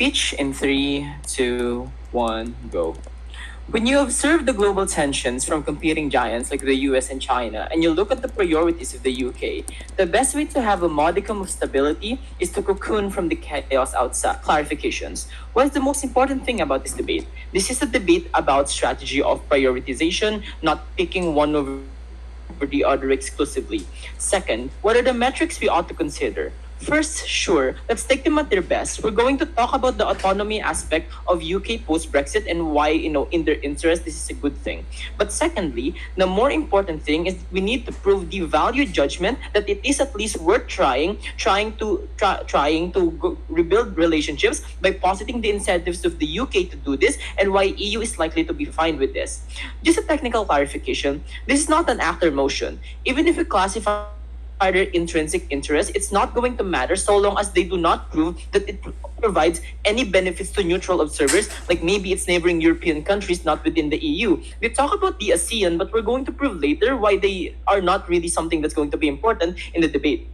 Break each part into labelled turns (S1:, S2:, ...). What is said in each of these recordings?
S1: Pitch in three, two, one, go. When you observe the global tensions from competing giants like the US and China, and you look at the priorities of the UK, the best way to have a modicum of stability is to cocoon from the chaos outside. Clarifications. What is the most important thing about this debate? This is a debate about strategy of prioritization, not picking one over the other exclusively. Second, what are the metrics we ought to consider? First, sure, let's take them at their best. We're going to talk about the autonomy aspect of UK post-Brexit and why, in their interest, this is a good thing. But secondly, the more important thing is we need to prove the value judgment that it is at least worth trying to rebuild relationships by positing the incentives of the UK to do this, and why EU is likely to be fine with this. Just a technical clarification: this is not an actor motion. Even if we classify their intrinsic interest, it's not going to matter so long as they do not prove that it provides any benefits to neutral observers, like maybe it's neighboring European countries not within the EU. We talk about the ASEAN, but we're going to prove later why they are not really something that's going to be important in the debate.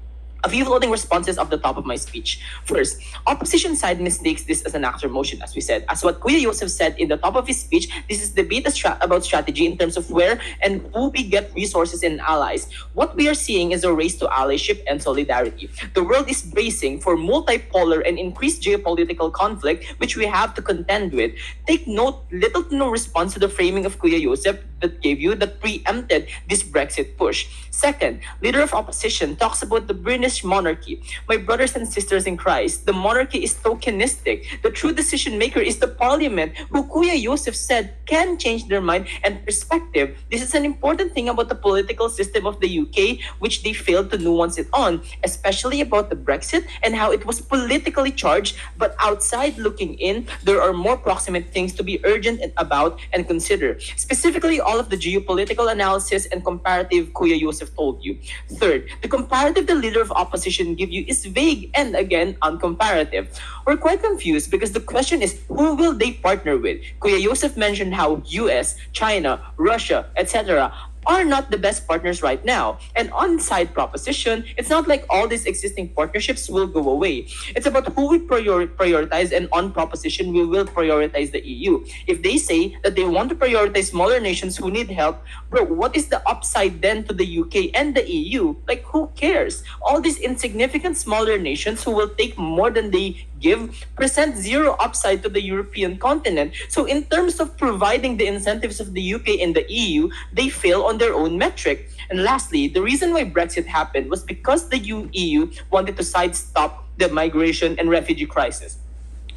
S1: A few floating responses off the top of my speech. First, opposition side mistakes this as an actor motion, as we said. As what Kuya Joseph said in the top of his speech, this is debate about strategy in terms of where and who we get resources and allies. What we are seeing is a race to allyship and solidarity. The world is bracing for multipolar and increased geopolitical conflict, which we have to contend with. Take note, little to no response to the framing of Kuya Joseph that preempted this Brexit push. Second, leader of opposition talks about the British monarchy. My brothers and sisters in Christ, the monarchy is tokenistic. The true decision maker is the parliament, who Kuya Joseph said can change their mind and perspective. This is an important thing about the political system of the UK, which they failed to nuance it on, especially about the Brexit and how it was politically charged, but outside looking in, there are more proximate things to be urgent about and consider. Specifically, all of the geopolitical analysis and comparative Kuya Joseph told you. Third, the comparative the leader of opposition give you is vague and again uncomparative. We're quite confused because the question is, who will they partner with? Kuya Joseph mentioned how US, China, Russia, etc. are not the best partners right now. And on side proposition, it's not like all these existing partnerships will go away. It's about who we prioritize, and on proposition, we will prioritize the EU. If they say that they want to prioritize smaller nations who need help, bro, what is the upside then to the UK and the EU? Like, who cares? All these insignificant smaller nations who will take more than they give present zero upside to the European continent. So in terms of providing the incentives of the UK and the EU, they fail on their own metric. And lastly, the reason why Brexit happened was because the EU wanted to sidestep the migration and refugee crisis.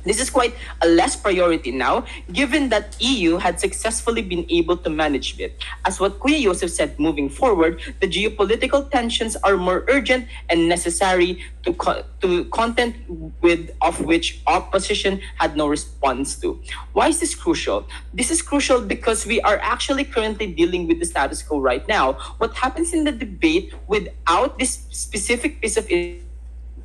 S1: This is quite a less priority now, given that EU had successfully been able to manage it. As what Kuya Joseph said, moving forward, the geopolitical tensions are more urgent and necessary to content of which opposition had no response to. Why is this crucial? This is crucial because we are actually currently dealing with the status quo right now. What happens in the debate without this specific piece of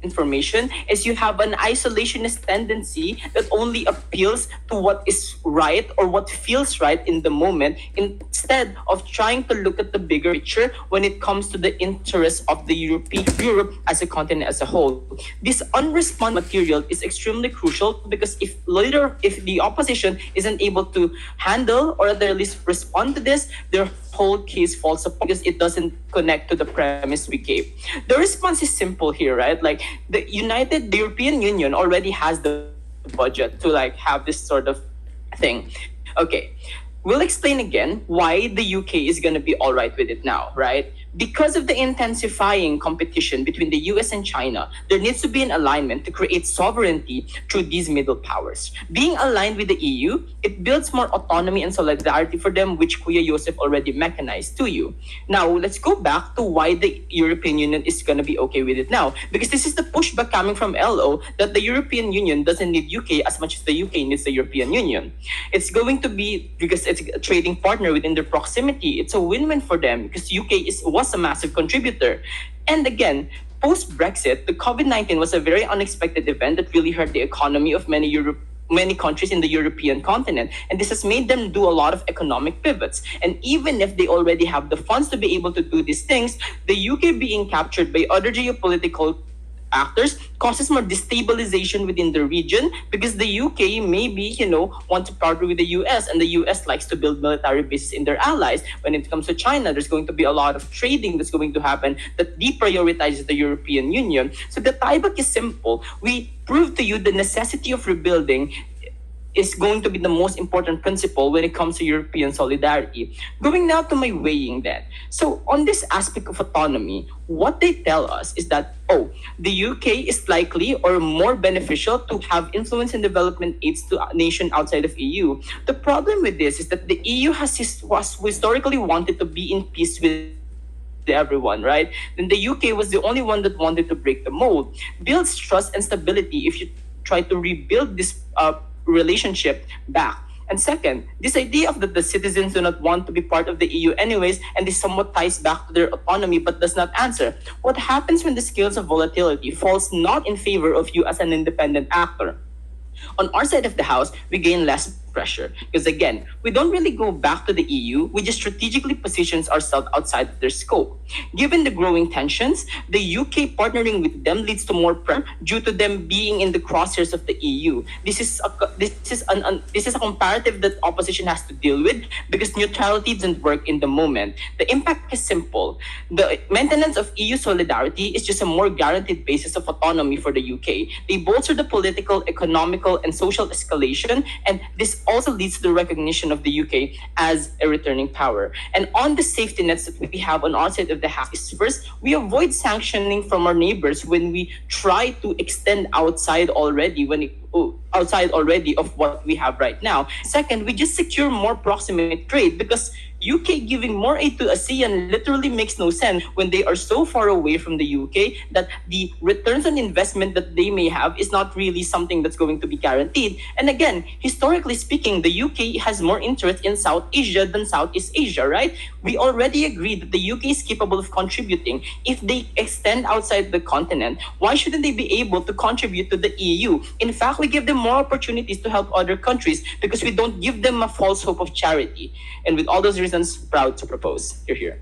S1: information is you have an isolationist tendency that only appeals to what is right or what feels right in the moment, instead of trying to look at the bigger picture when it comes to the interests of the Europe as a continent as a whole. This unresponded material is extremely crucial because if the opposition isn't able to handle or at the least respond to this, their whole case falls apart because it doesn't connect to the premise we gave. The response is simple here, right? Like the European Union already has the budget to like have this sort of thing. Okay, we'll explain again why the UK is going to be all right with it now, right? Because of the intensifying competition between the US and China, there needs to be an alignment to create sovereignty through these middle powers. Being aligned with the EU, it builds more autonomy and solidarity for them, which Kuya Joseph already mechanized to you. Now, let's go back to why the European Union is going to be okay with it now. Because this is the pushback coming from LO that the European Union doesn't need UK as much as the UK needs the European Union. It's going to be, because it's a trading partner within their proximity, it's a win-win for them because UK was a massive contributor. And again, post-Brexit, the COVID-19 was a very unexpected event that really hurt the economy of many countries in the European continent. And this has made them do a lot of economic pivots. And even if they already have the funds to be able to do these things, the UK being captured by other geopolitical actors causes more destabilization within the region because the UK maybe, want to partner with the US, and the US likes to build military bases in their allies. When it comes to China, there's going to be a lot of trading that's going to happen that deprioritizes the European Union. So the tieback is simple. We prove to you the necessity of rebuilding is going to be the most important principle when it comes to European solidarity. Going now to my weighing that. So on this aspect of autonomy, what they tell us is that, the UK is likely or more beneficial to have influence in development aids to a nation outside of EU. The problem with this is that the EU was historically wanted to be in peace with everyone, right? Then the UK was the only one that wanted to break the mold. Builds trust and stability if you try to rebuild this relationship back. And second, this idea of that the citizens do not want to be part of the EU anyways, and this somewhat ties back to their autonomy but does not answer. What happens when the scales of volatility falls not in favor of you as an independent actor? On our side of the house, we gain less pressure. Because again, we don't really go back to the EU, we just strategically positions ourselves outside of their scope. Given the growing tensions, the UK partnering with them leads to more pressure due to them being in the crosshairs of the EU. This is a comparative that opposition has to deal with because neutrality doesn't work in the moment. The impact is simple. The maintenance of EU solidarity is just a more guaranteed basis of autonomy for the UK. They bolster the political, economical, and social escalation, and this also leads to the recognition of the UK as a returning power. And on the safety nets that we have on our side of the house is first, we avoid sanctioning from our neighbors when we try to extend outside already of what we have right now. Second, we just secure more proximate trade because UK giving more aid to ASEAN literally makes no sense when they are so far away from the UK that the returns on investment that they may have is not really something that's going to be guaranteed. And again, historically speaking, the UK has more interest in South Asia than Southeast Asia, right? We already agreed that the UK is capable of contributing. If they extend outside the continent, why shouldn't they be able to contribute to the EU? In fact, we give them more opportunities to help other countries because we don't give them a false hope of charity. And with all those reasons, proud to propose. You're here.